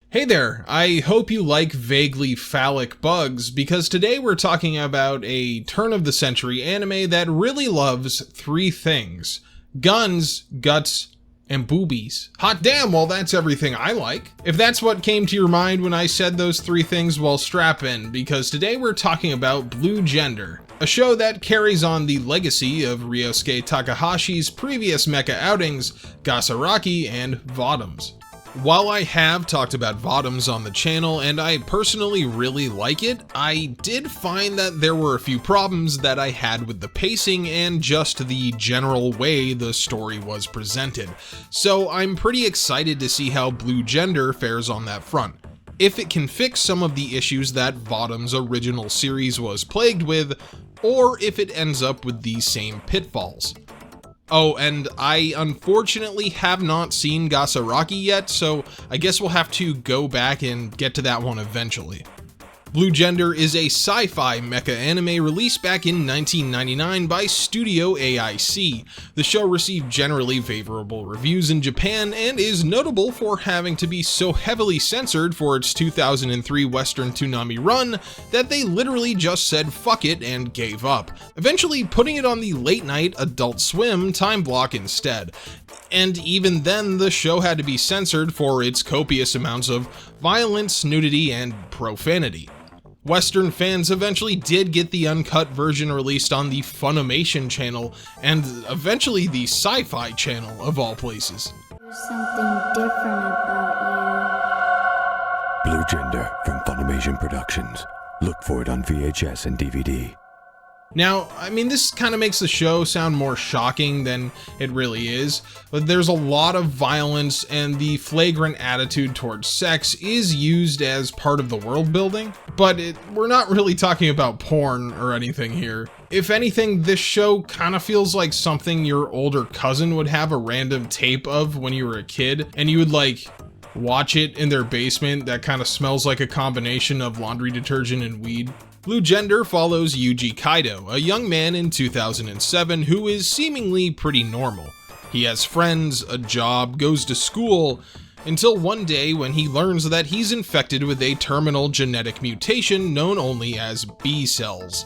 Hey there, I hope you like vaguely phallic bugs, because today we're talking about a turn-of-the-century anime that really loves three things: guns, guts, and boobies. Hot damn, well that's everything I like. If that's what came to your mind when I said those three things, well strap in, because today we're talking about Blue Gender, a show that carries on the legacy of Ryosuke Takahashi's previous mecha outings, Gasaraki and VOTOMS. While I have talked about VOTOMS on the channel and I personally really like it, I did find that there were a few problems that I had with the pacing and just the general way the story was presented. So I'm pretty excited to see how Blue Gender fares on that front. If it can fix some of the issues that VOTOM's original series was plagued with, or if it ends up with these same pitfalls. Oh, and I unfortunately have not seen Gasaraki yet, so I guess we'll have to go back and get to that one eventually. Blue Gender is a sci-fi mecha anime released back in 1999 by Studio AIC. The show received generally favorable reviews in Japan and is notable for having to be so heavily censored for its 2003 Western Toonami run that they literally just said fuck it and gave up, eventually putting it on the late-night Adult Swim time block instead. And even then, the show had to be censored for its copious amounts of violence, nudity, and profanity. Western fans eventually did get the uncut version released on the Funimation channel, and eventually the Sci-Fi channel of all places. There's something different about Blue Gender from Funimation Productions. Look for it on VHS and DVD. Now, I mean, this kind of makes the show sound more shocking than it really is, but there's a lot of violence and the flagrant attitude towards sex is used as part of the world building, but we're not really talking about porn or anything here. If anything, this show kind of feels like something your older cousin would have a random tape of when you were a kid, and you would watch it in their basement that kind of smells like a combination of laundry detergent and weed. Blue Gender follows Yuji Kaido, a young man in 2007 who is seemingly pretty normal. He has friends, a job, goes to school, until one day when he learns that he's infected with a terminal genetic mutation known only as B cells.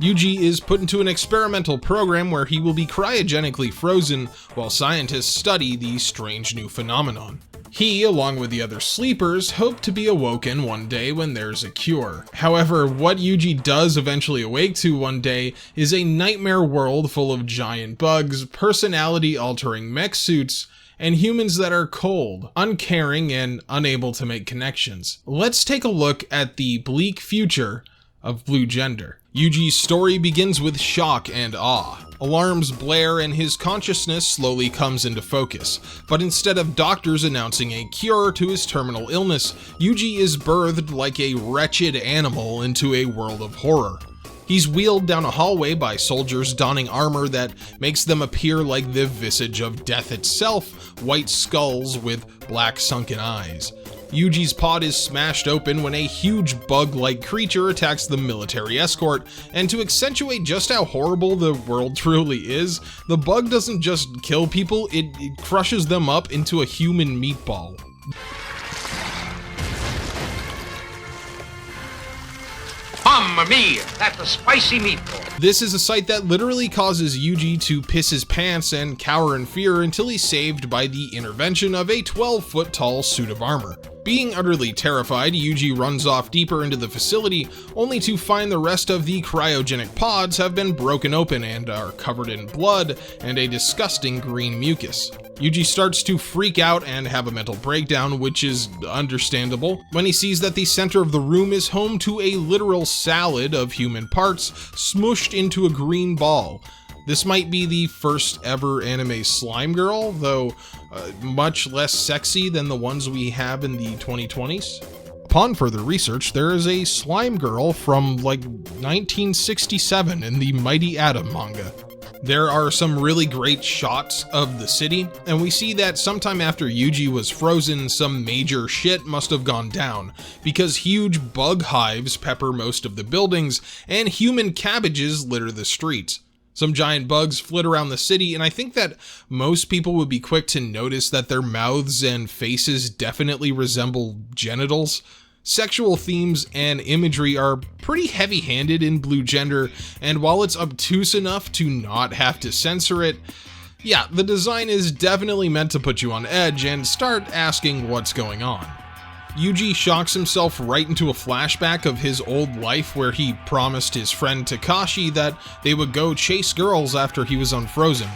Yuji is put into an experimental program where he will be cryogenically frozen while scientists study the strange new phenomenon. He, along with the other sleepers, hope to be awoken one day when there's a cure. However, what Yuji does eventually awake to one day is a nightmare world full of giant bugs, personality-altering mech suits, and humans that are cold, uncaring, and unable to make connections. Let's take a look at the bleak future of Blue Gender. Yuji's story begins with shock and awe. Alarms blare and his consciousness slowly comes into focus, but instead of doctors announcing a cure to his terminal illness, Yuji is birthed like a wretched animal into a world of horror. He's wheeled down a hallway by soldiers donning armor that makes them appear like the visage of death itself, white skulls with black sunken eyes. Yuji's pod is smashed open when a huge bug-like creature attacks the military escort, and to accentuate just how horrible the world truly is, the bug doesn't just kill people, it crushes them up into a human meatball. Mamma mia, that's a spicy meatball. This is a sight that literally causes Yuji to piss his pants and cower in fear until he's saved by the intervention of a 12-foot tall suit of armor. Being utterly terrified, Yuji runs off deeper into the facility, only to find the rest of the cryogenic pods have been broken open and are covered in blood and a disgusting green mucus. Yuji starts to freak out and have a mental breakdown, which is understandable, when he sees that the center of the room is home to a literal salad of human parts smooshed into a green ball. This might be the first ever anime slime girl, though much less sexy than the ones we have in the 2020s. Upon further research, there is a slime girl from 1967 in the Mighty Atom manga. There are some really great shots of the city, and we see that sometime after Yuji was frozen, some major shit must have gone down, because huge bug hives pepper most of the buildings, and human cabbages litter the streets. Some giant bugs flit around the city, and I think that most people would be quick to notice that their mouths and faces definitely resemble genitals. Sexual themes and imagery are pretty heavy-handed in Blue Gender, and while it's obtuse enough to not have to censor it, yeah, the design is definitely meant to put you on edge and start asking what's going on. Yuji shocks himself right into a flashback of his old life where he promised his friend Takahashi that they would go chase girls after he was unfrozen.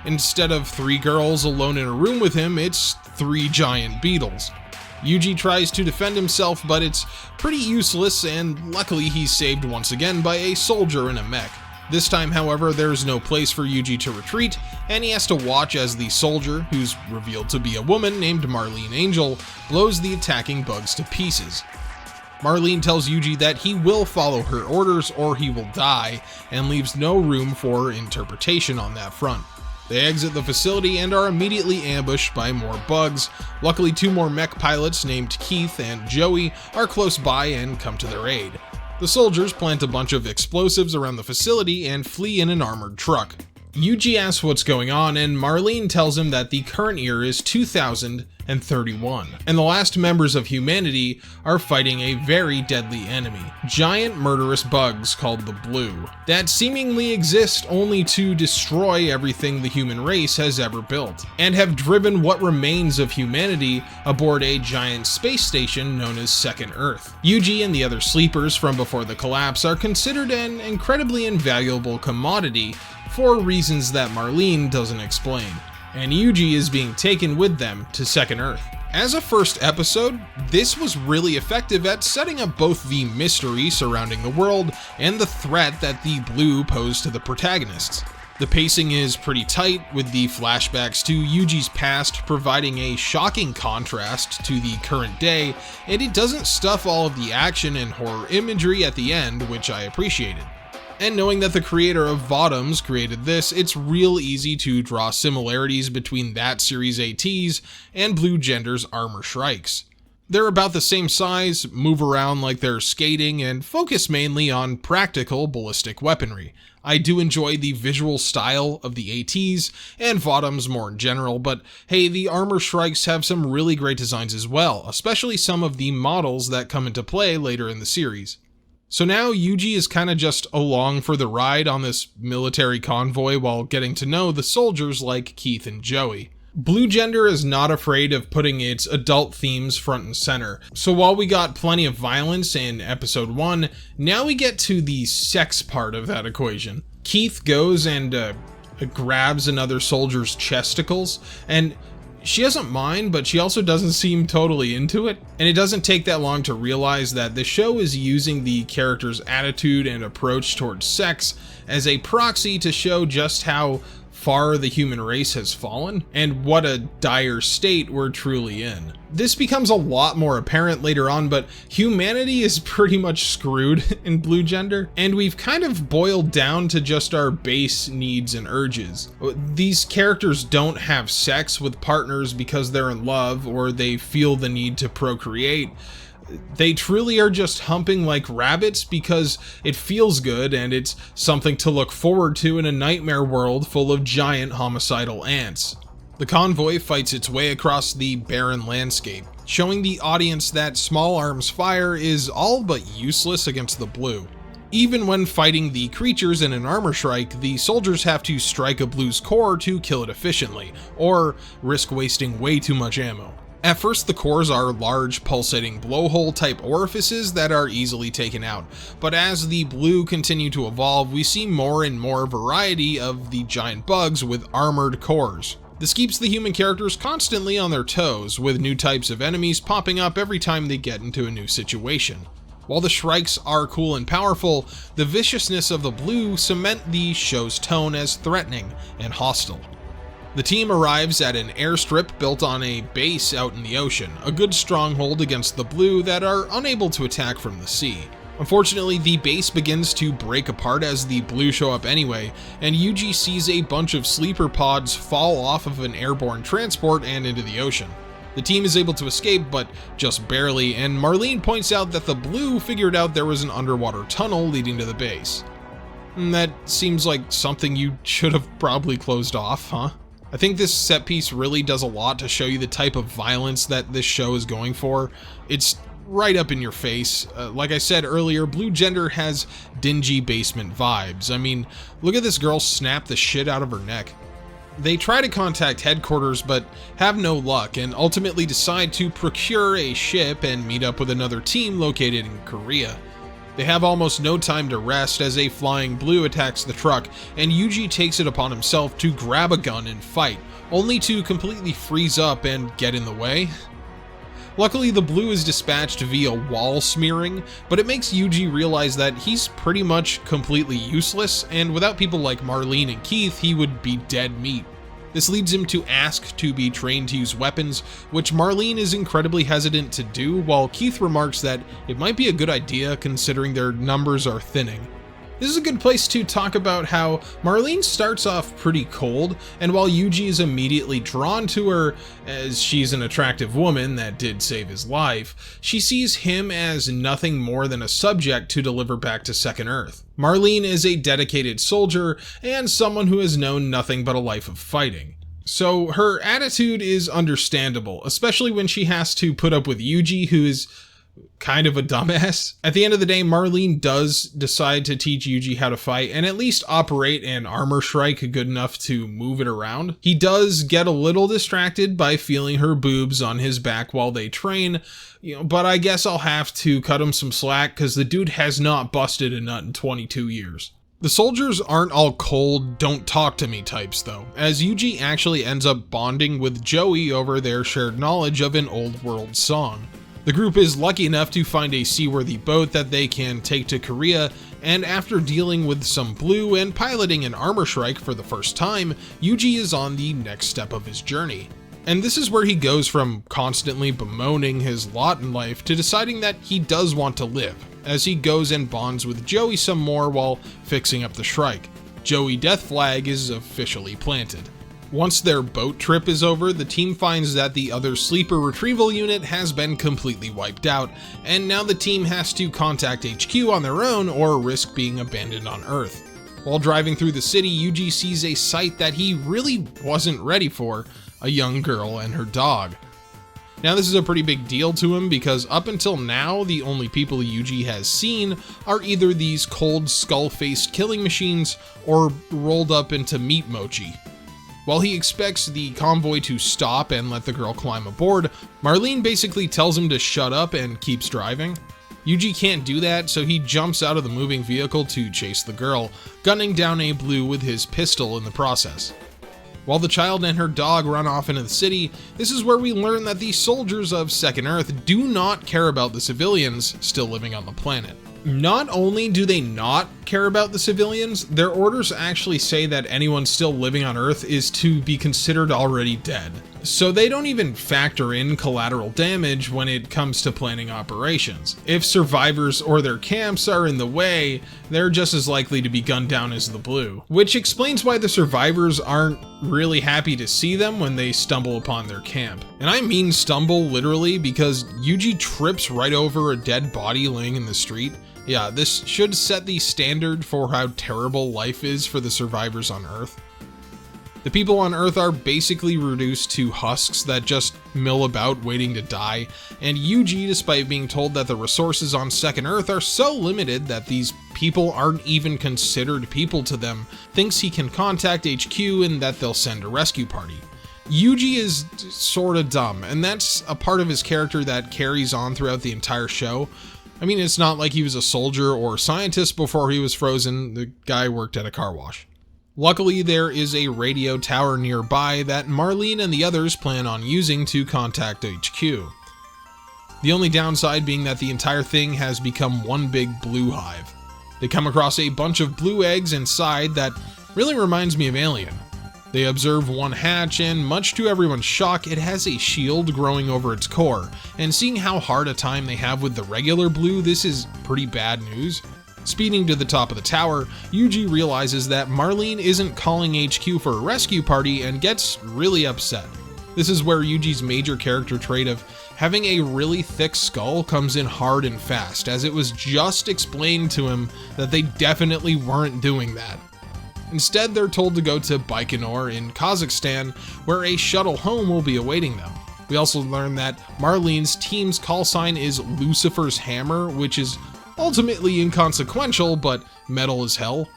Instead of 3 girls alone in a room with him, it's 3 giant beetles. Yuji tries to defend himself, but it's pretty useless, and luckily he's saved once again by a soldier in a mech. This time, however, there's no place for Yuji to retreat, and he has to watch as the soldier, who's revealed to be a woman named Marlene Angel, blows the attacking bugs to pieces. Marlene tells Yuji that he will follow her orders or he will die, and leaves no room for interpretation on that front. They exit the facility and are immediately ambushed by more bugs. Luckily, 2 more mech pilots named Keith and Joey are close by and come to their aid. The soldiers plant a bunch of explosives around the facility and flee in an armored truck. Yuji asks what's going on, and Marlene tells him that the current year is 2031, and the last members of humanity are fighting a very deadly enemy, giant murderous bugs called the Blue, that seemingly exist only to destroy everything the human race has ever built, and have driven what remains of humanity aboard a giant space station known as Second Earth. Yuji and the other sleepers from before the collapse are considered an incredibly invaluable commodity for reasons that Marlene doesn't explain, and Yuji is being taken with them to Second Earth. As a first episode, this was really effective at setting up both the mystery surrounding the world and the threat that the Blue pose to the protagonists. The pacing is pretty tight, with the flashbacks to Yuji's past providing a shocking contrast to the current day, and it doesn't stuff all of the action and horror imagery at the end, which I appreciated. And knowing that the creator of VOTOMS created this, it's real easy to draw similarities between that series ATs and Blue Gender's Armor Shrikes. They're about the same size, move around like they're skating, and focus mainly on practical ballistic weaponry. I do enjoy the visual style of the ATs, and VOTOMS more in general, but hey, the Armor Shrikes have some really great designs as well, especially some of the models that come into play later in the series. So now Yuji is kind of just along for the ride on this military convoy while getting to know the soldiers like Keith and Joey. Blue Gender is not afraid of putting its adult themes front and center. So while we got plenty of violence in episode 1, now we get to the sex part of that equation. Keith goes and grabs another soldier's chesticles, and she doesn't mind, but she also doesn't seem totally into it. And it doesn't take that long to realize that the show is using the character's attitude and approach towards sex as a proxy to show just how far the human race has fallen and what a dire state we're truly in. This becomes a lot more apparent later on, but humanity is pretty much screwed in Blue Gender, and we've kind of boiled down to just our base needs and urges. These characters don't have sex with partners because they're in love or they feel the need to procreate. They truly are just humping like rabbits because it feels good and it's something to look forward to in a nightmare world full of giant homicidal ants. The convoy fights its way across the barren landscape, showing the audience that small arms fire is all but useless against the Blue. Even when fighting the creatures in an armor strike, the soldiers have to strike a Blue's core to kill it efficiently, or risk wasting way too much ammo. At first, the cores are large, pulsating blowhole-type orifices that are easily taken out, but as the Blue continue to evolve, we see more and more variety of the giant bugs with armored cores. This keeps the human characters constantly on their toes, with new types of enemies popping up every time they get into a new situation. While the Shrikes are cool and powerful, the viciousness of the Blue cement the show's tone as threatening and hostile. The team arrives at an airstrip built on a base out in the ocean, a good stronghold against the Blue that are unable to attack from the sea. Unfortunately, the base begins to break apart as the Blue show up anyway, and Yuji sees a bunch of sleeper pods fall off of an airborne transport and into the ocean. The team is able to escape, but just barely, and Marlene points out that the Blue figured out there was an underwater tunnel leading to the base. That seems like something you should have probably closed off, huh? I think this set piece really does a lot to show you the type of violence that this show is going for. It's right up in your face. Like I said earlier, Blue Gender has dingy basement vibes. I mean, look at this girl snap the shit out of her neck. They try to contact headquarters but have no luck and ultimately decide to procure a ship and meet up with another team located in Korea. They have almost no time to rest as a flying blue attacks the truck, and Yuji takes it upon himself to grab a gun and fight, only to completely freeze up and get in the way. Luckily, the blue is dispatched via wall smearing, but it makes Yuji realize that he's pretty much completely useless, and without people like Marlene and Keith, he would be dead meat. This leads him to ask to be trained to use weapons, which Marlene is incredibly hesitant to do, while Keith remarks that it might be a good idea considering their numbers are thinning. This is a good place to talk about how Marlene starts off pretty cold, and while Yuji is immediately drawn to her as she's an attractive woman that did save his life, she sees him as nothing more than a subject to deliver back to Second Earth. Marlene is a dedicated soldier and someone who has known nothing but a life of fighting. So her attitude is understandable, especially when she has to put up with Yuji, who is kind of a dumbass. At the end of the day, Marlene does decide to teach Yuji how to fight and at least operate an armor strike good enough to move it around. He does get a little distracted by feeling her boobs on his back while they train, but I guess I'll have to cut him some slack because the dude has not busted a nut in 22 years. The soldiers aren't all cold, don't talk to me types though, as Yuji actually ends up bonding with Joey over their shared knowledge of an old world song. The group is lucky enough to find a seaworthy boat that they can take to Korea, and after dealing with some blue and piloting an armor strike for the first time, Yuji is on the next step of his journey. And this is where he goes from constantly bemoaning his lot in life to deciding that he does want to live, as he goes and bonds with Joey some more while fixing up the strike. Joey Death Flag is officially planted. Once their boat trip is over, the team finds that the other sleeper retrieval unit has been completely wiped out, and now the team has to contact HQ on their own or risk being abandoned on Earth. While driving through the city, Yuji sees a sight that he really wasn't ready for: a young girl and her dog. Now this is a pretty big deal to him because up until now, the only people Yuji has seen are either these cold skull-faced killing machines or rolled up into meat mochi. While he expects the convoy to stop and let the girl climb aboard, Marlene basically tells him to shut up and keeps driving. Yuji can't do that, so he jumps out of the moving vehicle to chase the girl, gunning down a blue with his pistol in the process. While the child and her dog run off into the city, this is where we learn that the soldiers of Second Earth do not care about the civilians still living on the planet. Not only do they not care about the civilians, their orders actually say that anyone still living on Earth is to be considered already dead. So they don't even factor in collateral damage when it comes to planning operations. If survivors or their camps are in the way, they're just as likely to be gunned down as the blue. Which explains why the survivors aren't really happy to see them when they stumble upon their camp. And I mean stumble literally, because Yuji trips right over a dead body laying in the street. Yeah, this should set the standard for how terrible life is for the survivors on Earth. The people on Earth are basically reduced to husks that just mill about waiting to die, and Yuji, despite being told that the resources on Second Earth are so limited that these people aren't even considered people to them, thinks he can contact HQ and that they'll send a rescue party. Yuji is sorta dumb, and that's a part of his character that carries on throughout the entire show. I mean, it's not like he was a soldier or scientist before he was frozen. The guy worked at a car wash. Luckily, there is a radio tower nearby that Marlene and the others plan on using to contact HQ. The only downside being that the entire thing has become one big blue hive. They come across a bunch of blue eggs inside that really reminds me of Alien. They observe one hatch, and much to everyone's shock, it has a shield growing over its core, and seeing how hard a time they have with the regular blue, this is pretty bad news. Speeding to the top of the tower, Yuji realizes that Marlene isn't calling HQ for a rescue party and gets really upset. This is where Yuji's major character trait of having a really thick skull comes in hard and fast, as it was just explained to him that they definitely weren't doing that. Instead, they're told to go to Baikonur in Kazakhstan, where a shuttle home will be awaiting them. We also learn that Marlene's team's call sign is Lucifer's Hammer, which is ultimately inconsequential, but metal as hell.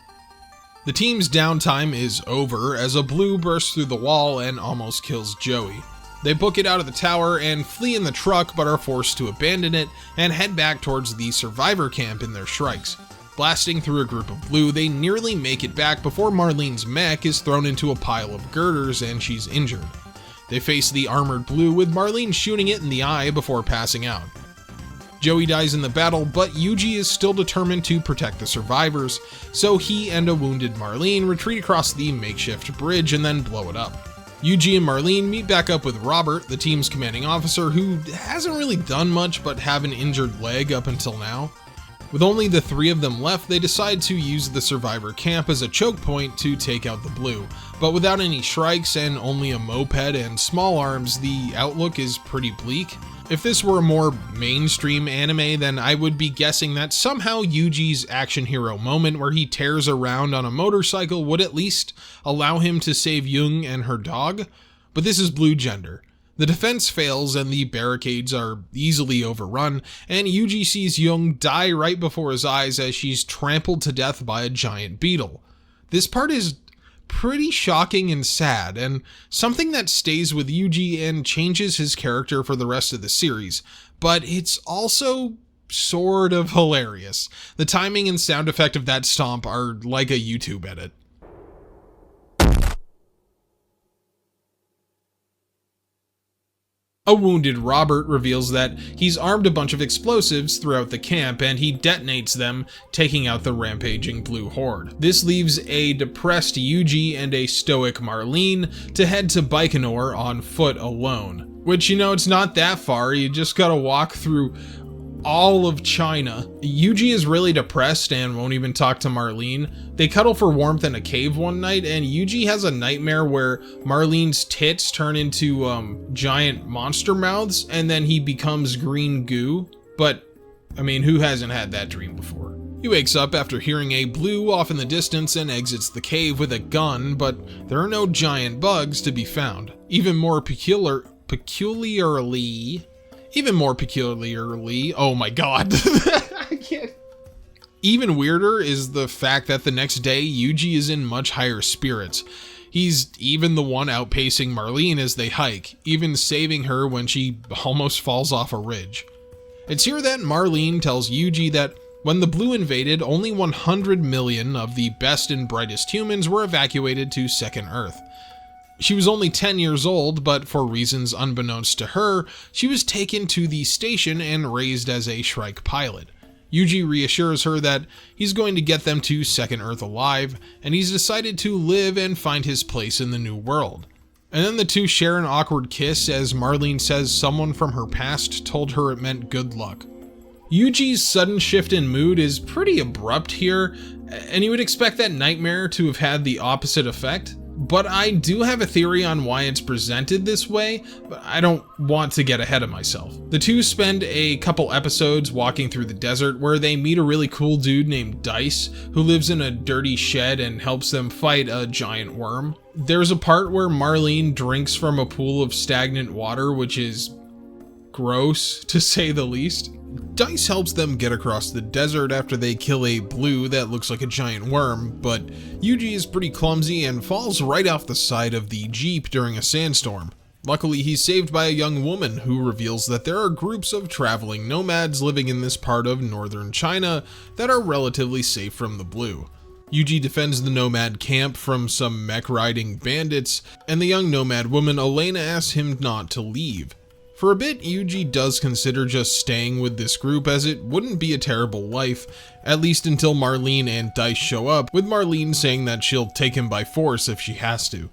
The team's downtime is over as a blue bursts through the wall and almost kills Joey. They book it out of the tower and flee in the truck, but are forced to abandon it and head back towards the survivor camp in their Shrikes. Blasting through a group of blue, they nearly make it back before Marlene's mech is thrown into a pile of girders and she's injured. They face the armored blue with Marlene shooting it in the eye before passing out. Joey dies in the battle, but Yuji is still determined to protect the survivors, so he and a wounded Marlene retreat across the makeshift bridge and then blow it up. Yuji and Marlene meet back up with Robert, the team's commanding officer, who hasn't really done much but have an injured leg up until now. With only the three of them left, they decide to use the survivor camp as a choke point to take out the blue, but without any Shrikes and only a moped and small arms, the outlook is pretty bleak. If this were a more mainstream anime, then I would be guessing that somehow Yuji's action hero moment where he tears around on a motorcycle would at least allow him to save Jung and her dog, but this is Blue Gender. The defense fails and the barricades are easily overrun, and Yuji sees Jung die right before his eyes as she's trampled to death by a giant beetle. This part is pretty shocking and sad, and something that stays with Yuji and changes his character for the rest of the series, but it's also sort of hilarious. The timing and sound effect of that stomp are like a YouTube edit. A wounded Robert reveals that he's armed a bunch of explosives throughout the camp and he detonates them, taking out the rampaging blue horde. This leaves a depressed Yuji and a stoic Marlene to head to Baikonur on foot alone. Which, you know, it's not that far, you just gotta walk through all of China. Yuji is really depressed and won't even talk to Marlene. They cuddle for warmth in a cave one night, and Yuji has a nightmare where Marlene's tits turn into giant monster mouths and then he becomes green goo. But, I mean, who hasn't had that dream before? He wakes up after hearing a blue off in the distance and exits the cave with a gun, but there are no giant bugs to be found. Even more peculiarly, oh my god, I can't. Even weirder is the fact that the next day, Yuji is in much higher spirits. He's even the one outpacing Marlene as they hike, even saving her when she almost falls off a ridge. It's here that Marlene tells Yuji that when the blue invaded, only 100 million of the best and brightest humans were evacuated to Second Earth. She was only 10 years old, but for reasons unbeknownst to her, she was taken to the station and raised as a Shrike pilot. Yuji reassures her that he's going to get them to Second Earth alive, and he's decided to live and find his place in the new world. And then the two share an awkward kiss as Marlene says someone from her past told her it meant good luck. Yuji's sudden shift in mood is pretty abrupt here, and you would expect that nightmare to have had the opposite effect. But I do have a theory on why it's presented this way, but I don't want to get ahead of myself. The two spend a couple episodes walking through the desert where they meet a really cool dude named Dice, who lives in a dirty shed and helps them fight a giant worm. There's a part where Marlene drinks from a pool of stagnant water, which is gross, to say the least. Dice helps them get across the desert after they kill a blue that looks like a giant worm, but Yuji is pretty clumsy and falls right off the side of the jeep during a sandstorm. Luckily, he's saved by a young woman who reveals that there are groups of traveling nomads living in this part of northern China that are relatively safe from the blue. Yuji defends the nomad camp from some mech-riding bandits, and the young nomad woman Elena asks him not to leave. For a bit, Yuji does consider just staying with this group as it wouldn't be a terrible life, at least until Marlene and Dice show up, with Marlene saying that she'll take him by force if she has to.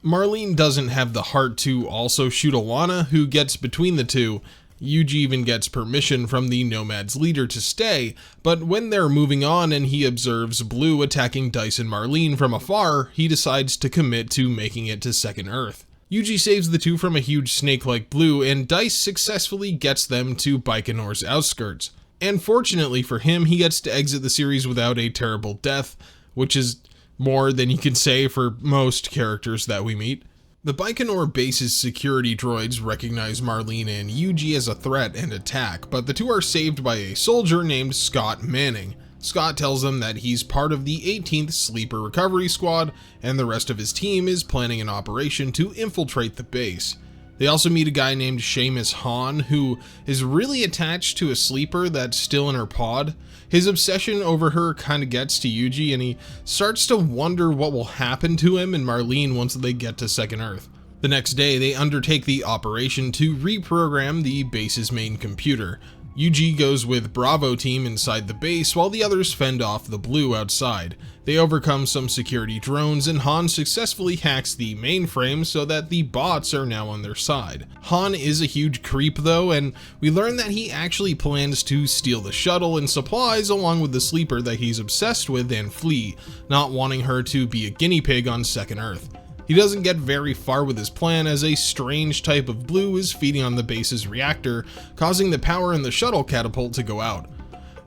Marlene doesn't have the heart to also shoot Alana, who gets between the two. Yuji even gets permission from the Nomad's leader to stay, but when they're moving on and he observes Blue attacking Dice and Marlene from afar, he decides to commit to making it to Second Earth. Yuji saves the two from a huge snake-like blue, and Dice successfully gets them to Baikonur's outskirts. And fortunately for him, he gets to exit the series without a terrible death, which is more than you can say for most characters that we meet. The Baikonur base's security droids recognize Marlene and Yuji as a threat and attack, but the two are saved by a soldier named Scott Manning. Scott tells them that he's part of the 18th Sleeper Recovery Squad, and the rest of his team is planning an operation to infiltrate the base. They also meet a guy named Seamus Han, who is really attached to a sleeper that's still in her pod. His obsession over her kind of gets to Yuji, and he starts to wonder what will happen to him and Marlene once they get to Second Earth. The next day, they undertake the operation to reprogram the base's main computer. Yuji goes with Bravo team inside the base while the others fend off the blue outside. They overcome some security drones, and Han successfully hacks the mainframe so that the bots are now on their side. Han is a huge creep though, and we learn that he actually plans to steal the shuttle and supplies along with the sleeper that he's obsessed with and flee, not wanting her to be a guinea pig on Second Earth. He doesn't get very far with his plan, as a strange type of blue is feeding on the base's reactor, causing the power in the shuttle catapult to go out.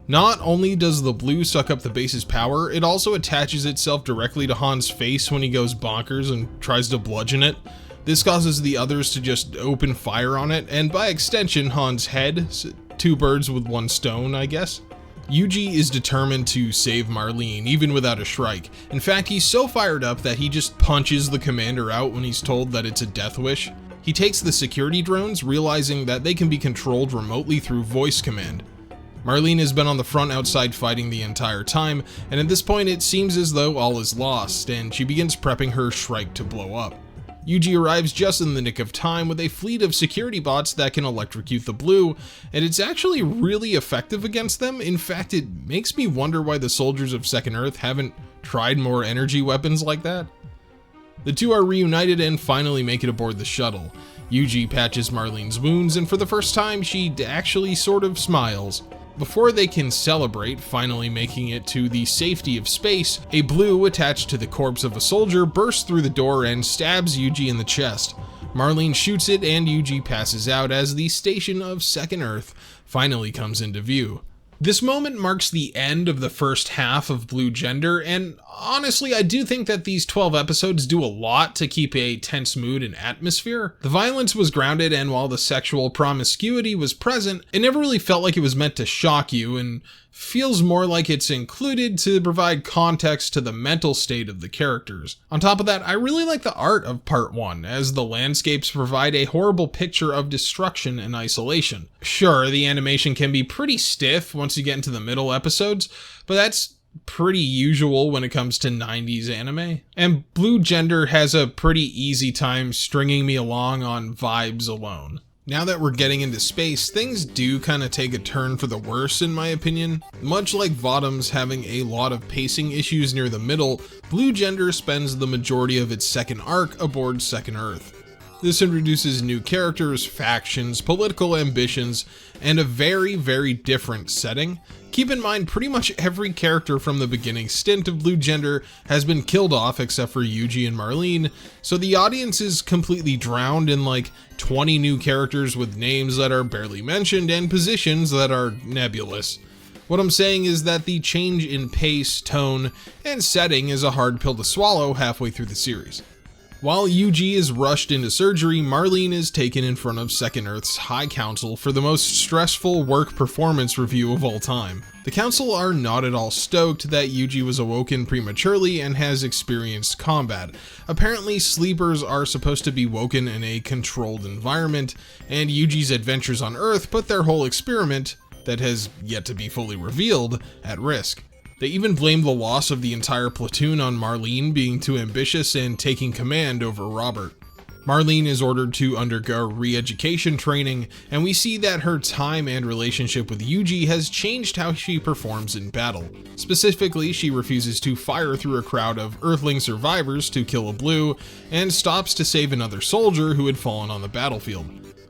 Not only does the blue suck up the base's power, it also attaches itself directly to Han's face when he goes bonkers and tries to bludgeon it. This causes the others to just open fire on it, and by extension Han's head. Two birds with one stone, I guess. Yuji is determined to save Marlene, even without a Shrike. In fact, he's so fired up that he just punches the commander out when he's told that it's a death wish. He takes the security drones, realizing that they can be controlled remotely through voice command. Marlene has been on the front outside fighting the entire time, and at this point it seems as though all is lost, and she begins prepping her Shrike to blow up. Yuji arrives just in the nick of time with a fleet of security bots that can electrocute the blue, and it's actually really effective against them. In fact, it makes me wonder why the soldiers of Second Earth haven't tried more energy weapons like that. The two are reunited and finally make it aboard the shuttle. Yuji patches Marlene's wounds, and for the first time she actually sort of smiles. Before they can celebrate finally making it to the safety of space, a blue attached to the corpse of a soldier bursts through the door and stabs Yuji in the chest. Marlene shoots it, and Yuji passes out as the station of Second Earth finally comes into view. This moment marks the end of the first half of Blue Gender, and honestly, I do think that these 12 episodes do a lot to keep a tense mood and atmosphere. The violence was grounded, and while the sexual promiscuity was present, it never really felt like it was meant to shock you, and feels more like it's included to provide context to the mental state of the characters. On top of that, I really like the art of part 1, as the landscapes provide a horrible picture of destruction and isolation. Sure, the animation can be pretty stiff once you get into the middle episodes, but that's pretty usual when it comes to 90s anime. And Blue Gender has a pretty easy time stringing me along on vibes alone. Now that we're getting into space, things do kind of take a turn for the worse in my opinion. Much like VOTOMS having a lot of pacing issues near the middle, Blue Gender spends the majority of its second arc aboard Second Earth. This introduces new characters, factions, political ambitions, and a very, very different setting. Keep in mind, pretty much every character from the beginning stint of Blue Gender has been killed off except for Yuji and Marlene, so the audience is completely drowned in like 20 new characters with names that are barely mentioned and positions that are nebulous. What I'm saying is that the change in pace, tone, and setting is a hard pill to swallow halfway through the series. While Yuji is rushed into surgery, Marlene is taken in front of Second Earth's High Council for the most stressful work performance review of all time. The council are not at all stoked that Yuji was awoken prematurely and has experienced combat. Apparently, sleepers are supposed to be woken in a controlled environment, and Yuji's adventures on Earth put their whole experiment, that has yet to be fully revealed, at risk. They even blame the loss of the entire platoon on Marlene being too ambitious and taking command over Robert. Marlene is ordered to undergo re-education training, and we see that her time and relationship with Yuji has changed how she performs in battle. Specifically, she refuses to fire through a crowd of Earthling survivors to kill a blue, and stops to save another soldier who had fallen on the battlefield.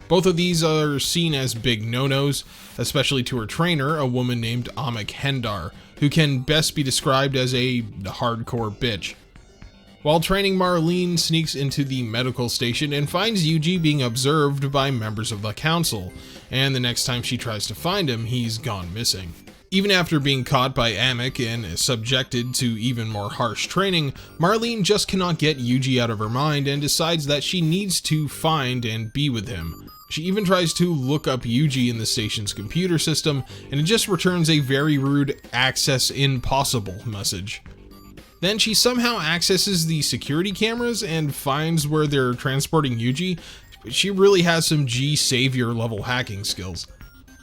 Both of these are seen as big no-nos, especially to her trainer, a woman named Amek Hendar, who can best be described as a hardcore bitch. While training, Marlene sneaks into the medical station and finds Yuji being observed by members of the council, and the next time she tries to find him, he's gone missing. Even after being caught by Amick and subjected to even more harsh training, Marlene just cannot get Yuji out of her mind and decides that she needs to find and be with him. She even tries to look up Yuji in the station's computer system, and it just returns a very rude "access impossible" message. Then she somehow accesses the security cameras and finds where they're transporting Yuji. She really has some G-Savior level hacking skills.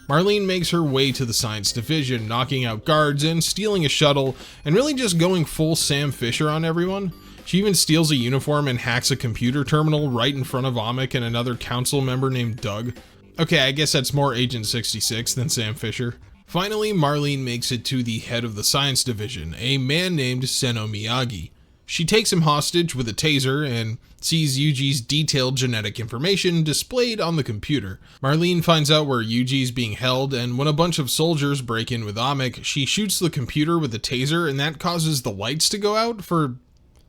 Marlene makes her way to the science division, knocking out guards and stealing a shuttle, and really just going full Sam Fisher on everyone. She even steals a uniform and hacks a computer terminal right in front of Amick and another council member named Doug. Okay, I guess that's more Agent 66 than Sam Fisher. Finally, Marlene makes it to the head of the science division, a man named Seno Miyagi. She takes him hostage with a taser and sees Yuji's detailed genetic information displayed on the computer. Marlene finds out where Yuji's being held, and when a bunch of soldiers break in with Amick, she shoots the computer with a taser, and that causes the lights to go out for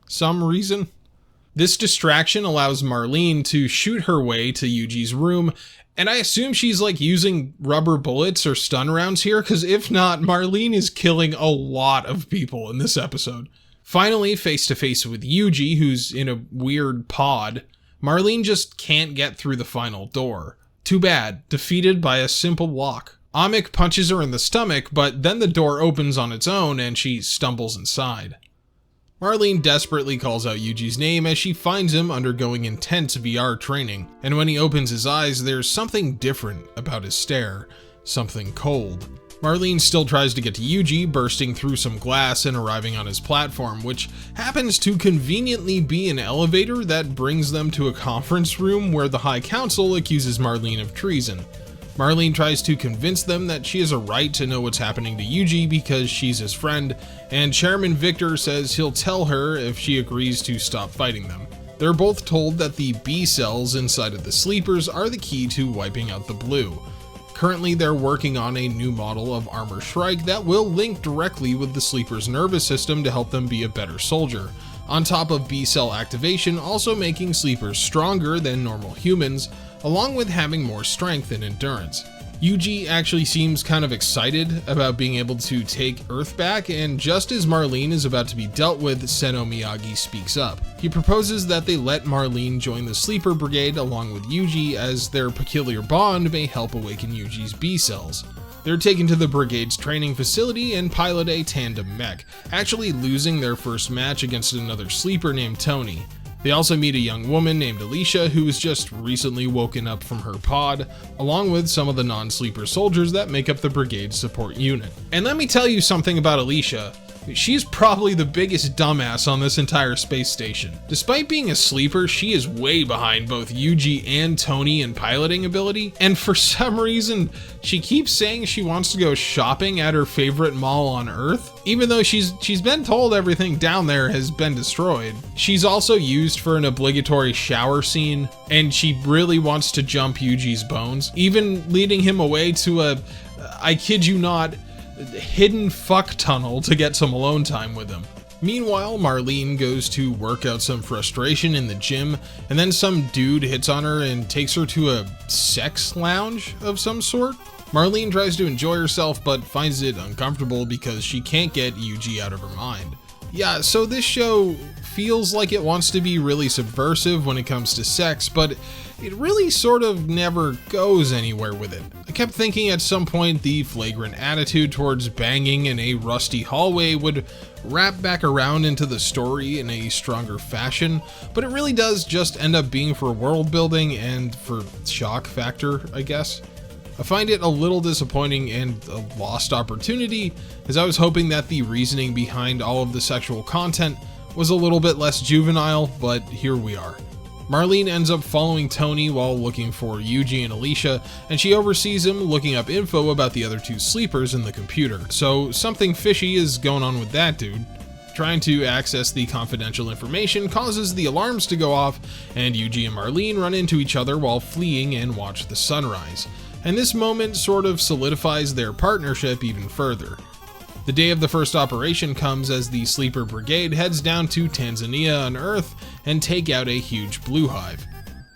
some reason. This distraction allows Marlene to shoot her way to Yuji's room, and I assume she's like using rubber bullets or stun rounds here, because if not, Marlene is killing a lot of people in this episode. Finally, face to face with Yuji, who's in a weird pod, Marlene just can't get through the final door. Too bad, defeated by a simple walk. Amick punches her in the stomach, but then the door opens on its own and she stumbles inside. Marlene desperately calls out Yuji's name as she finds him undergoing intense VR training, and when he opens his eyes, there's something different about his stare, something cold. Marlene still tries to get to Yuji, bursting through some glass and arriving on his platform, which happens to conveniently be an elevator that brings them to a conference room where the High Council accuses Marlene of treason. Marlene tries to convince them that she has a right to know what's happening to Yuji because she's his friend, and Chairman Victor says he'll tell her if she agrees to stop fighting them. They're both told that the B cells inside of the sleepers are the key to wiping out the blue. Currently, they're working on a new model of Armor Shrike that will link directly with the sleeper's nervous system to help them be a better soldier, on top of B-cell activation also making sleepers stronger than normal humans, along with having more strength and endurance. Yuji actually seems kind of excited about being able to take Earth back, and just as Marlene is about to be dealt with, Seno Miyagi speaks up. He proposes that they let Marlene join the Sleeper Brigade along with Yuji, as their peculiar bond may help awaken Yuji's B-cells. They're taken to the Brigade's training facility and pilot a tandem mech, actually losing their first match against another sleeper named Tony. They also meet a young woman named Alicia who was just recently woken up from her pod, along with some of the non-sleeper soldiers that make up the Brigade's support unit. And let me tell you something about Alicia. She's probably the biggest dumbass on this entire space station. Despite being a sleeper, she is way behind both Yuji and Tony in piloting ability, and for some reason, she keeps saying she wants to go shopping at her favorite mall on Earth, even though she's been told everything down there has been destroyed. She's also used for an obligatory shower scene, and she really wants to jump Yuji's bones, even leading him away to a, I kid you not, hidden fuck tunnel to get some alone time with him. Meanwhile, Marlene goes to work out some frustration in the gym, and then some dude hits on her and takes her to a sex lounge of some sort. Marlene tries to enjoy herself but finds it uncomfortable because she can't get Yuji out of her mind. Yeah, so this show feels like it wants to be really subversive when it comes to sex, but it really sort of never goes anywhere with it. I kept thinking at some point the flagrant attitude towards banging in a rusty hallway would wrap back around into the story in a stronger fashion, but it really does just end up being for world building and for shock factor, I guess. I find it a little disappointing and a lost opportunity, as I was hoping that the reasoning behind all of the sexual content was a little bit less juvenile, but here we are. Marlene ends up following Tony while looking for Yuji and Alicia, and she oversees him looking up info about the other two sleepers in the computer, so something fishy is going on with that dude. Trying to access the confidential information causes the alarms to go off, and Yuji and Marlene run into each other while fleeing and watch the sunrise. And this moment sort of solidifies their partnership even further. The day of the first operation comes as the Sleeper Brigade heads down to Tanzania on Earth and take out a huge blue hive.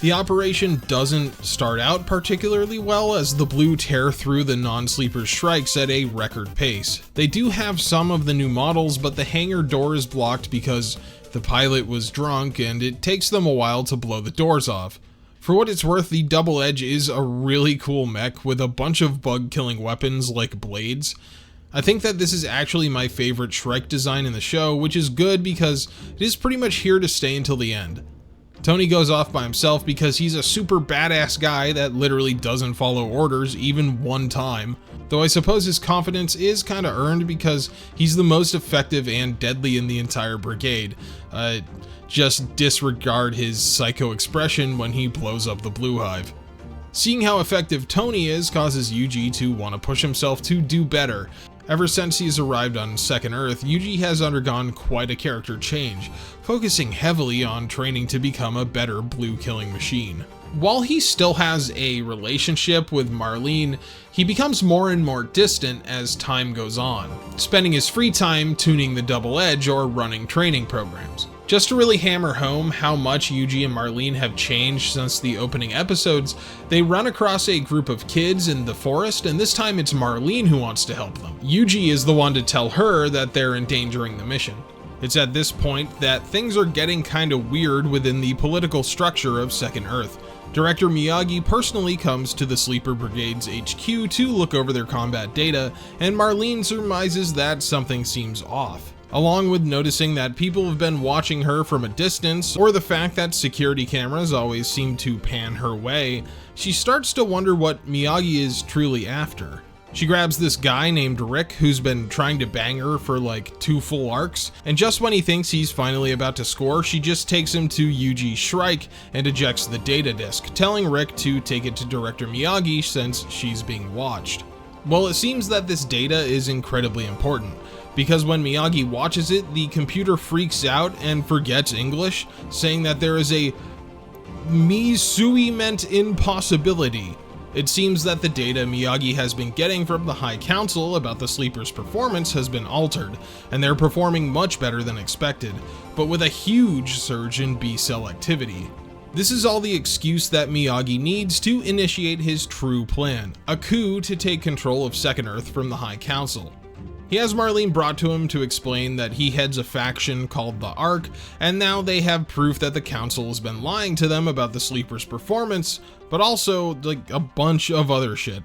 The operation doesn't start out particularly well as the blue tear through the non-sleepers' strikes at a record pace. They do have some of the new models, but the hangar door is blocked because the pilot was drunk and it takes them a while to blow the doors off. For what it's worth, the Double Edge is a really cool mech with a bunch of bug-killing weapons like blades. I think that this is actually my favorite Shrike design in the show, which is good because it is pretty much here to stay until the end. Tony goes off by himself because he's a super badass guy that literally doesn't follow orders even one time, though I suppose his confidence is kinda earned because he's the most effective and deadly in the entire brigade. Just disregard his psycho expression when he blows up the blue hive. Seeing how effective Tony is causes Yuji to want to push himself to do better. Ever since he's arrived on Second Earth, Yuji has undergone quite a character change, focusing heavily on training to become a better blue-killing machine. While he still has a relationship with Marlene, he becomes more and more distant as time goes on, spending his free time tuning the Double Edge or running training programs. Just to really hammer home how much Yuji and Marlene have changed since the opening episodes, they run across a group of kids in the forest, and this time it's Marlene who wants to help them. Yuji is the one to tell her that they're endangering the mission. It's at this point that things are getting kinda weird within the political structure of Second Earth. Director Miyagi personally comes to the Sleeper Brigade's HQ to look over their combat data, and Marlene surmises that something seems off. Along with noticing that people have been watching her from a distance, or the fact that security cameras always seem to pan her way, she starts to wonder what Miyagi is truly after. She grabs this guy named Rick who's been trying to bang her for like 2 full arcs, and just when he thinks he's finally about to score, she just takes him to Yuji's Shrike and ejects the data disk, telling Rick to take it to Director Miyagi since she's being watched. Well, it seems that this data is incredibly important, because when Miyagi watches it, the computer freaks out and forgets English, saying that there is a Misui meant impossibility. It seems that the data Miyagi has been getting from the High Council about the Sleeper's performance has been altered, and they're performing much better than expected, but with a huge surge in B-cell activity. This is all the excuse that Miyagi needs to initiate his true plan, a coup to take control of Second Earth from the High Council. He has Marlene brought to him to explain that he heads a faction called the Ark, and now they have proof that the Council has been lying to them about the Sleeper's performance, but also like a bunch of other shit.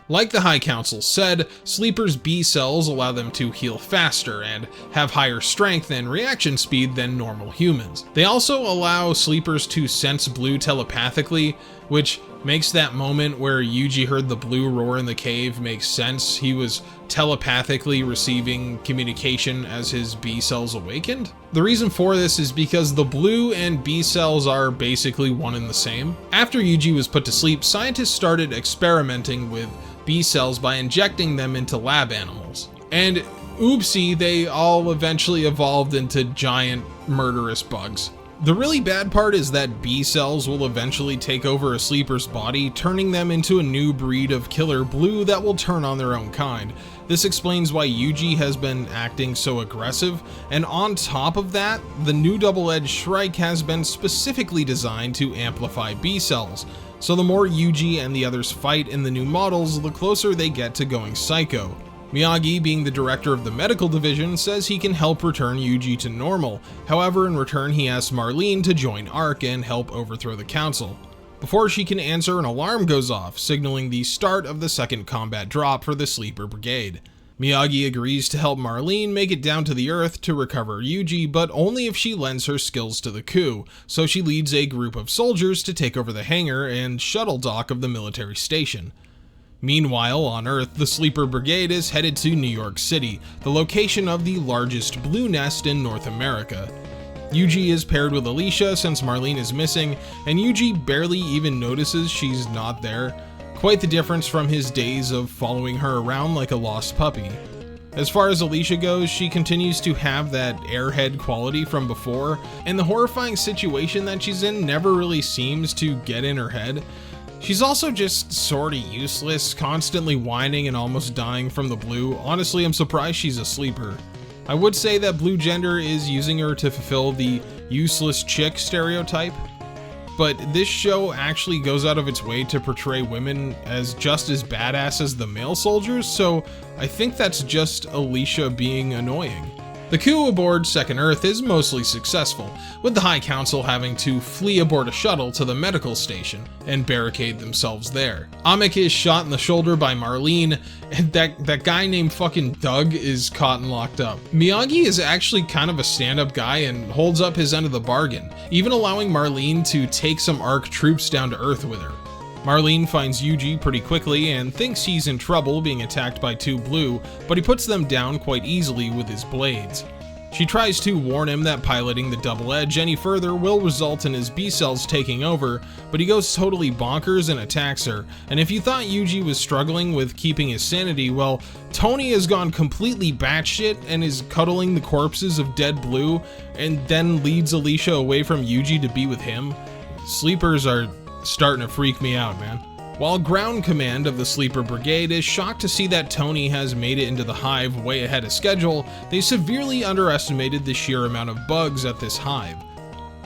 Like the High Council said, Sleeper's B cells allow them to heal faster and have higher strength and reaction speed than normal humans. They also allow Sleepers to sense blue telepathically, which makes that moment where Yuji heard the blue roar in the cave make sense. He was telepathically receiving communication as his B cells awakened. The reason for this is because the blue and B cells are basically one and the same. After Yuji was put to sleep, scientists started experimenting with B cells by injecting them into lab animals. And oopsie, they all eventually evolved into giant murderous bugs. The really bad part is that B cells will eventually take over a sleeper's body, turning them into a new breed of killer blue that will turn on their own kind. This explains why Yuji has been acting so aggressive, and on top of that, the new double-edged Shrike has been specifically designed to amplify B cells. So the more Yuji and the others fight in the new models, the closer they get to going psycho. Miyagi, being the director of the medical division, says he can help return Yuji to normal. However, in return he asks Marlene to join ARC and help overthrow the council. Before she can answer, an alarm goes off, signaling the start of the second combat drop for the Sleeper Brigade. Miyagi agrees to help Marlene make it down to the Earth to recover Yuji, but only if she lends her skills to the coup, so she leads a group of soldiers to take over the hangar and shuttle dock of the military station. Meanwhile, on Earth, the Sleeper Brigade is headed to New York City, the location of the largest blue nest in North America. Yuji is paired with Alicia since Marlene is missing, and Yuji barely even notices she's not there. Quite the difference from his days of following her around like a lost puppy. As far as Alicia goes, she continues to have that airhead quality from before, and the horrifying situation that she's in never really seems to get in her head. She's also just sorta useless, constantly whining and almost dying from the blue. Honestly, I'm surprised she's a sleeper. I would say that Blue Gender is using her to fulfill the useless chick stereotype, but this show actually goes out of its way to portray women as just as badass as the male soldiers, so I think that's just Alicia being annoying. The coup aboard Second Earth is mostly successful, with the High Council having to flee aboard a shuttle to the medical station and barricade themselves there. Amik is shot in the shoulder by Marlene, and that guy named fucking Doug is caught and locked up. Miyagi is actually kind of a stand-up guy and holds up his end of the bargain, even allowing Marlene to take some ARC troops down to Earth with her. Marlene finds Yuji pretty quickly and thinks he's in trouble being attacked by two blue, but he puts them down quite easily with his blades. She tries to warn him that piloting the double edge any further will result in his B-cells taking over, but he goes totally bonkers and attacks her. And if you thought Yuji was struggling with keeping his sanity, well, Tony has gone completely batshit and is cuddling the corpses of dead blue, and then leads Alicia away from Yuji to be with him. Sleepers are starting to freak me out, man. While ground command of the Sleeper Brigade is shocked to see that Tony has made it into the hive way ahead of schedule, they severely underestimated the sheer amount of bugs at this hive.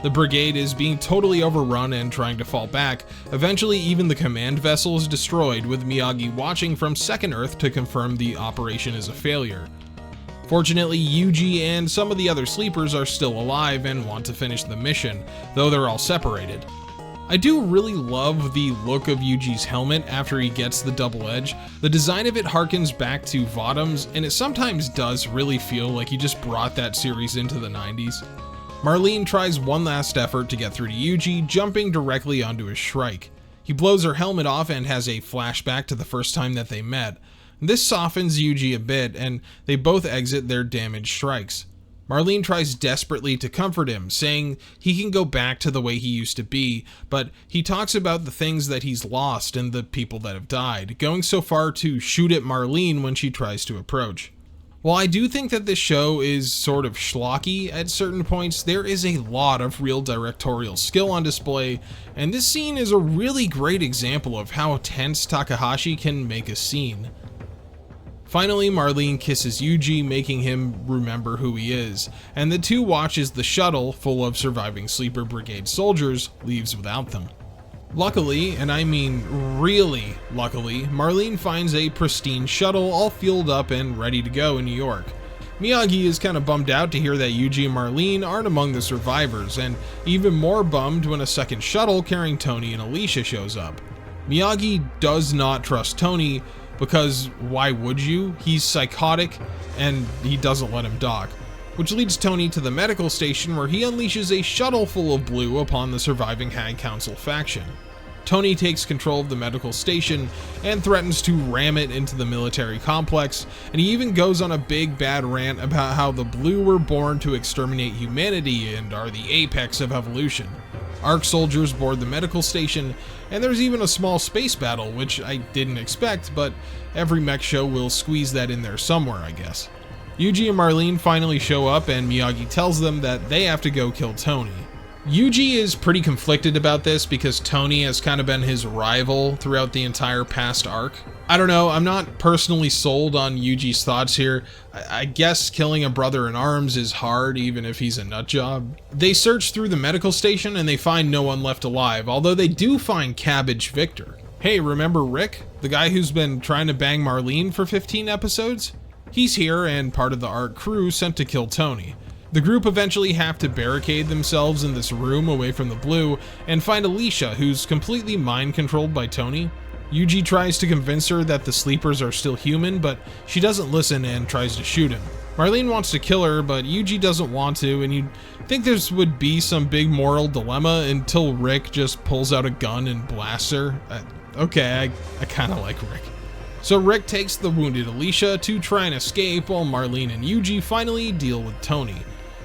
The brigade is being totally overrun and trying to fall back. Eventually, even the command vessel is destroyed, with Miyagi watching from Second Earth to confirm the operation is a failure. Fortunately, Yuji and some of the other sleepers are still alive and want to finish the mission, though they're all separated. I do really love the look of Yuji's helmet after he gets the double edge. The design of it harkens back to VOTOMS, and it sometimes does really feel like he just brought that series into the 90s. Marlene tries one last effort to get through to Yuji, jumping directly onto his Shrike. He blows her helmet off and has a flashback to the first time that they met. This softens Yuji a bit, and they both exit their damaged Shrikes. Marlene tries desperately to comfort him, saying he can go back to the way he used to be, but he talks about the things that he's lost and the people that have died, going so far to shoot at Marlene when she tries to approach. While I do think that this show is sort of schlocky at certain points, there is a lot of real directorial skill on display, and this scene is a really great example of how tense Takahashi can make a scene. Finally, Marlene kisses Yuji, making him remember who he is, and the two watch as the shuttle, full of surviving Sleeper Brigade soldiers, leaves without them. Luckily, and I mean really luckily, Marlene finds a pristine shuttle all fueled up and ready to go in New York. Miyagi is kind of bummed out to hear that Yuji and Marlene aren't among the survivors, and even more bummed when a second shuttle carrying Tony and Alicia shows up. Miyagi does not trust Tony, because why would you? He's psychotic, and he doesn't let him dock. Which leads Tony to the medical station, where he unleashes a shuttle full of blue upon the surviving High Council faction. Tony takes control of the medical station and threatens to ram it into the military complex, and he even goes on a big bad rant about how the blue were born to exterminate humanity and are the apex of evolution. ARC soldiers board the medical station, and there's even a small space battle, which I didn't expect, but every mech show will squeeze that in there somewhere, I guess. Yuji and Marlene finally show up, and Miyagi tells them that they have to go kill Tony. Yuji is pretty conflicted about this because Tony has kind of been his rival throughout the entire past arc. I don't know, I'm not personally sold on Yuji's thoughts here. I guess killing a brother in arms is hard even if he's a nutjob. They search through the medical station and they find no one left alive, although they do find Cabbage Victor. Hey, remember Rick? The guy who's been trying to bang Marlene for 15 episodes? He's here and part of the ARC crew sent to kill Tony. The group eventually have to barricade themselves in this room away from the blue and find Alicia, who's completely mind-controlled by Tony. Yuji tries to convince her that the sleepers are still human, but she doesn't listen and tries to shoot him. Marlene wants to kill her, but Yuji doesn't want to, and you'd think there would be some big moral dilemma until Rick just pulls out a gun and blasts her. Okay, I kind of like Rick. So Rick takes the wounded Alicia to try and escape while Marlene and Yuji finally deal with Tony,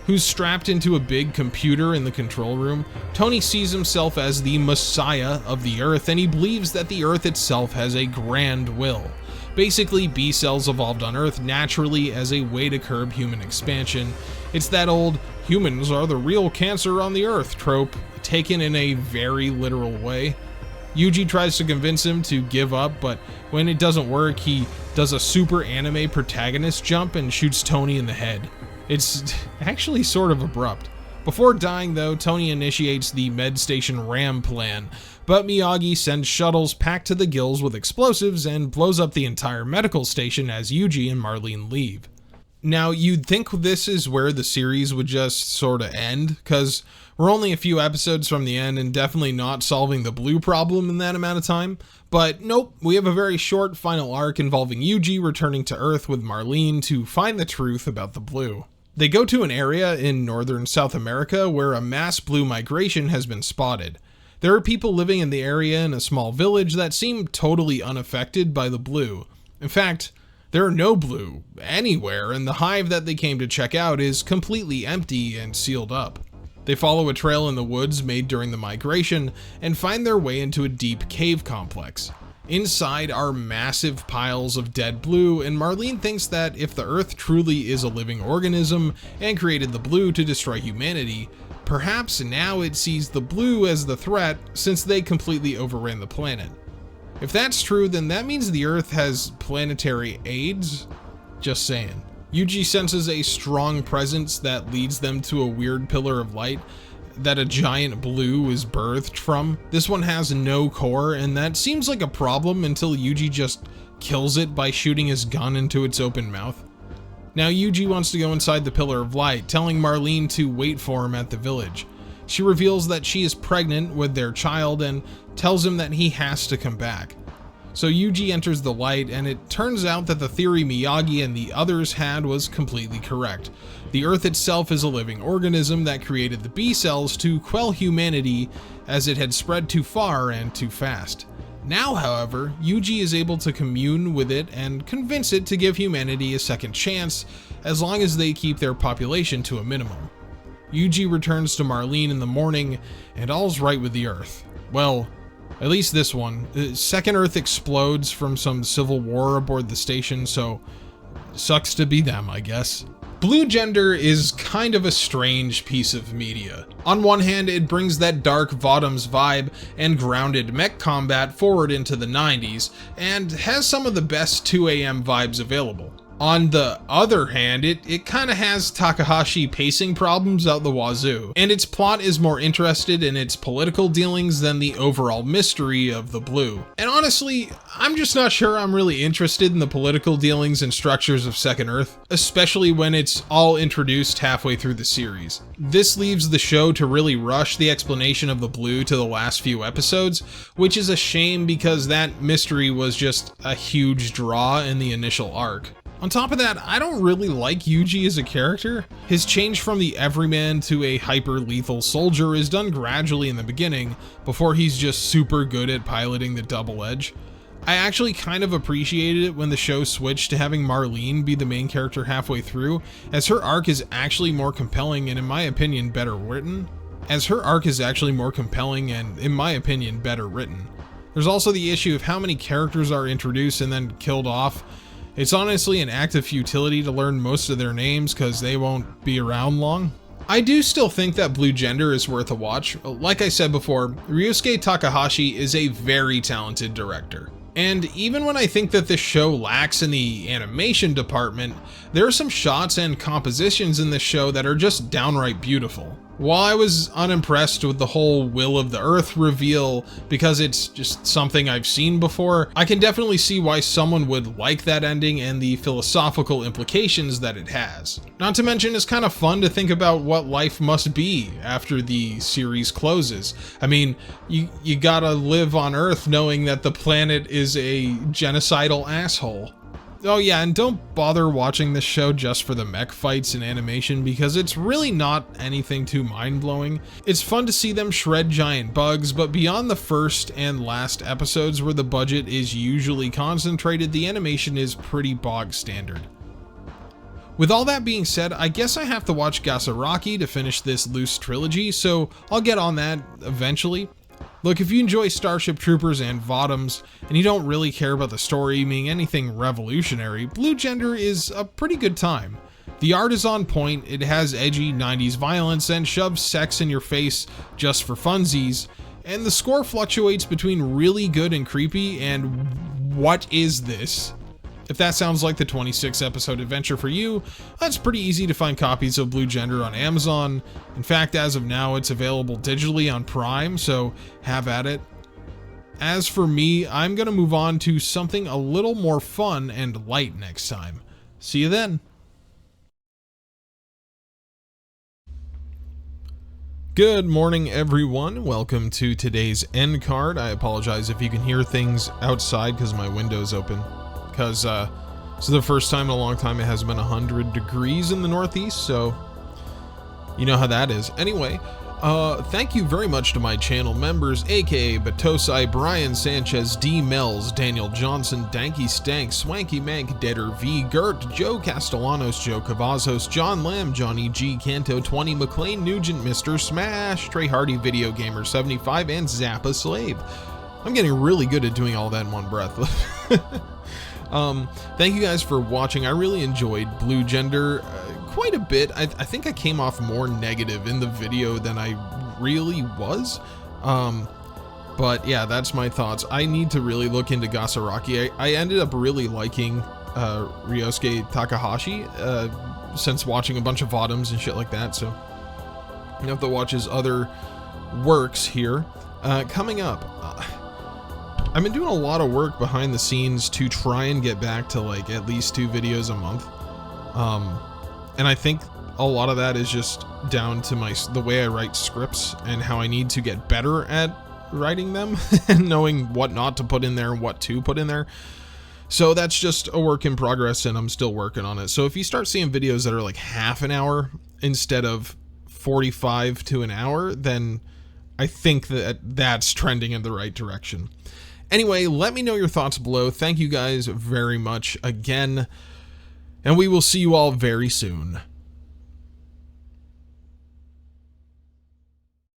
who's strapped into a big computer in the control room. Tony sees himself as the messiah of the Earth, and he believes that the Earth itself has a grand will. Basically, B-cells evolved on Earth naturally as a way to curb human expansion. It's that old humans are the real cancer on the Earth trope, taken in a very literal way. Yuji tries to convince him to give up, but when it doesn't work, he does a super anime protagonist jump and shoots Tony in the head. It's actually sort of abrupt. Before dying though, Tony initiates the med station ram plan, but Miyagi sends shuttles packed to the gills with explosives and blows up the entire medical station as Yuji and Marlene leave. Now, you'd think this is where the series would just sorta end, cause we're only a few episodes from the end and definitely not solving the blue problem in that amount of time, but nope, we have a very short final arc involving Yuji returning to Earth with Marlene to find the truth about the blue. They go to an area in northern South America where a mass blue migration has been spotted. There are people living in the area in a small village that seem totally unaffected by the blue. In fact, there are no blue anywhere, and the hive that they came to check out is completely empty and sealed up. They follow a trail in the woods made during the migration and find their way into a deep cave complex. Inside are massive piles of dead blue, and Marlene thinks that if the Earth truly is a living organism and created the blue to destroy humanity, perhaps now it sees the blue as the threat since they completely overran the planet. If that's true, then that means the Earth has planetary AIDS? Just saying. Yuji senses a strong presence that leads them to a weird pillar of light that a giant blue is birthed from. This one has no core, and that seems like a problem until Yuji just kills it by shooting his gun into its open mouth. Now Yuji wants to go inside the pillar of light, telling Marlene to wait for him at the village. She reveals that she is pregnant with their child and tells him that he has to come back. So Yuji enters the light, and it turns out that the theory Miyagi and the others had was completely correct. The Earth itself is a living organism that created the B cells to quell humanity as it had spread too far and too fast. Now, however, Yuji is able to commune with it and convince it to give humanity a second chance as long as they keep their population to a minimum. Yuji returns to Marlene in the morning, and all's right with the Earth. Well, at least this one. Second Earth explodes from some civil war aboard the station, so sucks to be them, I guess. Blue Gender is kind of a strange piece of media. On one hand, it brings that dark VOTOMS vibe and grounded mech combat forward into the 90s, and has some of the best 2 AM vibes available. On the other hand, it kinda has Takahashi pacing problems out the wazoo, and its plot is more interested in its political dealings than the overall mystery of the blue. And honestly, I'm just not sure I'm really interested in the political dealings and structures of Second Earth, especially when it's all introduced halfway through the series. This leaves the show to really rush the explanation of the blue to the last few episodes, which is a shame because that mystery was just a huge draw in the initial arc. On top of that, I don't really like Yuji as a character. His change from the everyman to a hyper-lethal soldier is done gradually in the beginning, before he's just super good at piloting the double edge. I actually kind of appreciated it when the show switched to having Marlene be the main character halfway through, as her arc is actually more compelling and, in my opinion, better written. There's also the issue of how many characters are introduced and then killed off. It's honestly an act of futility to learn most of their names because they won't be around long. I do still think that Blue Gender is worth a watch. Like I said before, Ryosuke Takahashi is a very talented director. And even when I think that this show lacks in the animation department, there are some shots and compositions in this show that are just downright beautiful. While I was unimpressed with the whole Will of the Earth reveal because it's just something I've seen before, I can definitely see why someone would like that ending and the philosophical implications that it has. Not to mention, it's kind of fun to think about what life must be after the series closes. I mean, you gotta live on Earth knowing that the planet is a genocidal asshole. Oh yeah, and don't bother watching this show just for the mech fights and animation because it's really not anything too mind-blowing. It's fun to see them shred giant bugs, but beyond the first and last episodes where the budget is usually concentrated, the animation is pretty bog standard. With all that being said, I guess I have to watch Gasaraki to finish this loose trilogy, so I'll get on that eventually. Look, if you enjoy Starship Troopers and VOTOMS, and you don't really care about the story being anything revolutionary, Blue Gender is a pretty good time. The art is on point, it has edgy 90s violence and shoves sex in your face just for funsies, and the score fluctuates between really good and creepy and what is this? If that sounds like the 26 episode adventure for you, that's pretty easy to find copies of Blue Gender on Amazon. In fact, as of now, it's available digitally on Prime, so have at it. As for me, I'm going to move on to something a little more fun and light next time. See you then. Good morning, everyone. Welcome to today's end card. I apologize if you can hear things outside because my window's open. Because this is the first time in a long time it has been 100 degrees in the Northeast, so you know how that is. Anyway, thank you very much to my channel members, aka Batosai, Brian Sanchez, D. Mells, Daniel Johnson, Danky Stank, Swanky Mank, Deader V, Gert, Joe Castellanos, Joe Cavazos, John Lamb, Johnny G, Canto 20, McLean Nugent, Mr. Smash, Trey Hardy, Video Gamer 75, and Zappa Slave. I'm getting really good at doing all that in one breath. Thank you guys for watching. I really enjoyed Blue Gender quite a bit. I think I came off more negative in the video than I really was. But yeah, that's my thoughts. I need to really look into Gasaraki. I ended up really liking Ryosuke Takahashi since watching a bunch of VOTOMS and shit like that. So you have to watch his other works here. Coming up, I've been doing a lot of work behind the scenes to try and get back to like at least 2 videos a month. And I think a lot of that is just down to the way I write scripts and how I need to get better at writing them and knowing what not to put in there and what to put in there. So that's just a work in progress and I'm still working on it. So if you start seeing videos that are like half an hour instead of 45 to an hour, then I think that that's trending in the right direction. Anyway, let me know your thoughts below. Thank you guys very much again, and we will see you all very soon.